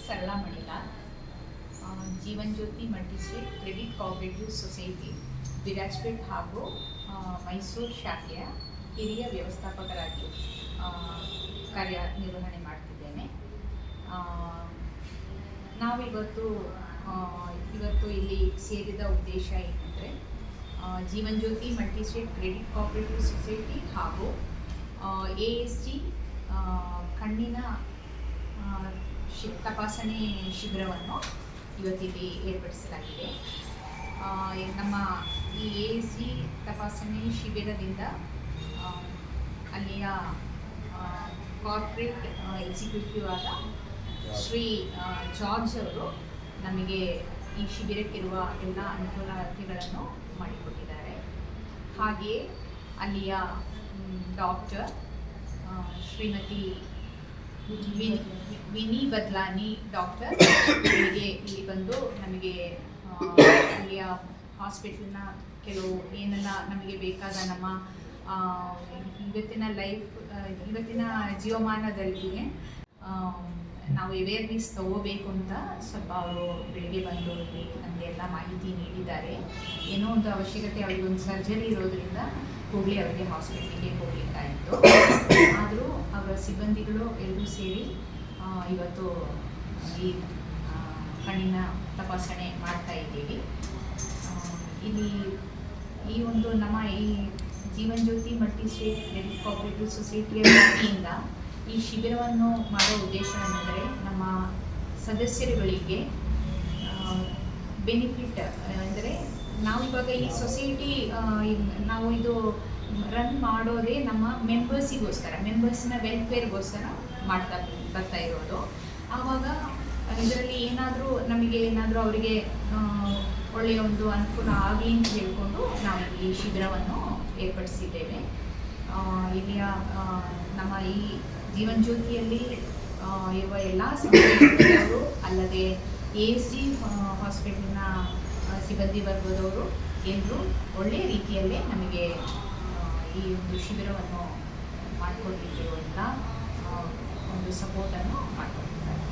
Sarala Manilal, Jeevan Jyoti ಮಲ್ಟಿಸ್ಟೇಟ್ credit cooperative society Virajpet ಹಾಗೂ ಮೈಸೂರು ಶಾಖೆಯ ಹಿರಿಯ ವ್ಯವಸ್ಥಾಪಕರಾಗಿ ಕಾರ್ಯನಿರ್ವಹಣೆ ಮಾಡ್ತಿದ್ದೇನೆ. ನಾವಿವತ್ತು ಇಲ್ಲಿ ಸೇರಿದ ಉದ್ದೇಶ ಏನಂದರೆ, Jeevan Jyoti ಮಲ್ಟಿಸ್ಟೇಟ್ credit cooperative society ಹಾಗೂ ASG ಕಣ್ಣಿನ ತಪಾಸಣೆ ಶಿಬಿರವನ್ನು ಇವತ್ತಿಲ್ಲಿ ಏರ್ಪಡಿಸಲಾಗಿದೆ. ನಮ್ಮ ಈ ASG ತಪಾಸಣೆ ಶಿಬಿರದಿಂದ ಅಲ್ಲಿಯ ಕಾರ್ಪೊರೇಟ್ ಎಕ್ಸಿಕ್ಯೂಟಿವ್ ಆದ ಶ್ರೀ ಜಾರ್ಜ್ ಅವರು ನಮಗೆ ಈ ಶಿಬಿರಕ್ಕಿರುವ ಎಲ್ಲ ಅನುಕೂಲತೆಗಳನ್ನು ಮಾಡಿಕೊಟ್ಟಿದ್ದಾರೆ. ಹಾಗೆಯೇ ಅಲ್ಲಿಯ ಡಾಕ್ಟರ್ ಶ್ರೀಮತಿ ವಿನಿ ಬದ್ಲಾನಿ ಡಾಕ್ಟರ್ ಇಲ್ಲಿ ಬಂದು ನಮಗೆ ಅಲ್ಲಿಯ ಹಾಸ್ಪಿಟಲ್ನ ಕೆಲವು ಏನೆಲ್ಲ ನಮಗೆ ಬೇಕಾದ ನಮ್ಮ ಇವತ್ತಿನ ಜೀವಮಾನದಲ್ಲಿ ನಾವು ಅವೇರ್ನೆಸ್ ತಗೋಬೇಕು ಅಂತ ಸ್ವಲ್ಪ ಅವರು ಬೆಳಿಗ್ಗೆ ಬಂದು ನಮಗೆ ಎಲ್ಲ ಮಾಹಿತಿ ನೀಡಿದ್ದಾರೆ. ಏನೋ ಒಂದು ಅವಶ್ಯಕತೆ ಅವರಿಗೊಂದು ಸರ್ಜರಿ ಇರೋದ್ರಿಂದ ಕೂಡಲೇ ಅವರಿಗೆ ಹಾಸ್ಪಿಟಲ್ಗೆ ಹೋಗಲಿಕ್ಕಾಯಿತು. ಆದರೂ ಅವರ ಸಿಬ್ಬಂದಿಗಳು ಎಲ್ಲರೂ ಸೇರಿ ಇವತ್ತು ಈ ಕಣ್ಣಿನ ತಪಾಸಣೆ ಮಾಡ್ತಾ ಇದ್ದೀವಿ. ಇಲ್ಲಿ ಈ ಒಂದು ನಮ್ಮ ಈ ಜೀವನ್ ಜ್ಯೋತಿ ಮಲ್ಟಿಸ್ಟೇಟ್ ಕ್ರೆಡಿಟ್ ಕೋಆಪರೇಟಿವ್ ಸೊಸೈಟಿಯ ವತಿಯಿಂದ ಈ ಶಿಬಿರವನ್ನು ಮಾಡೋ ಉದ್ದೇಶ ಏನಂದರೆ, ನಮ್ಮ ಸದಸ್ಯರುಗಳಿಗೆ ಬೆನಿಫಿಟ್ ಅಂದರೆ, ನಾವಿವಾಗ ಈ ಸೊಸೈಟಿ ನಾವು ಇದು ರನ್ ಮಾಡೋದೇ ನಮ್ಮ ಮೆಂಬರ್ಸ್ನ ವೆಲ್ಫೇರ್ಗೋಸ್ಕರ ಬರ್ತಾ ಇರೋದು. ಆವಾಗ ಇದರಲ್ಲಿ ನಮಗೆ ಏನಾದರೂ ಅವರಿಗೆ ಒಳ್ಳೆಯ ಒಂದು ಅನುಕೂಲ ಆಗಲಿ ಅಂತ ಹೇಳ್ಕೊಂಡು ನಾವು ಈ ಶಿಬಿರವನ್ನು ಏರ್ಪಡಿಸಿದ್ದೇವೆ. ಇಲ್ಲಿಯ ನಮ್ಮ ಈ ಜೀವನ್ ಜ್ಯೋತಿಯಲ್ಲಿ ಇರುವ ಎಲ್ಲ ಸಂಸ್ಥೆಗಳವರು ಅಲ್ಲದೆ ASG ಹಾಸ್ಪಿಟಲ್ನ ಸಿಬ್ಬಂದಿ ವರ್ಗದವರು ಎಲ್ಲರೂ ಒಳ್ಳೆಯ ರೀತಿಯಲ್ಲೇ ನಮಗೆ ಈ ಒಂದು ಶಿಬಿರವನ್ನು ಮಾಡಿಕೊಡ್ಲಿಕ್ಕೆ ಎಲ್ಲ ಒಂದು ಸಪೋರ್ಟನ್ನು ಮಾಡಿಕೊಡ್ತಾರೆ.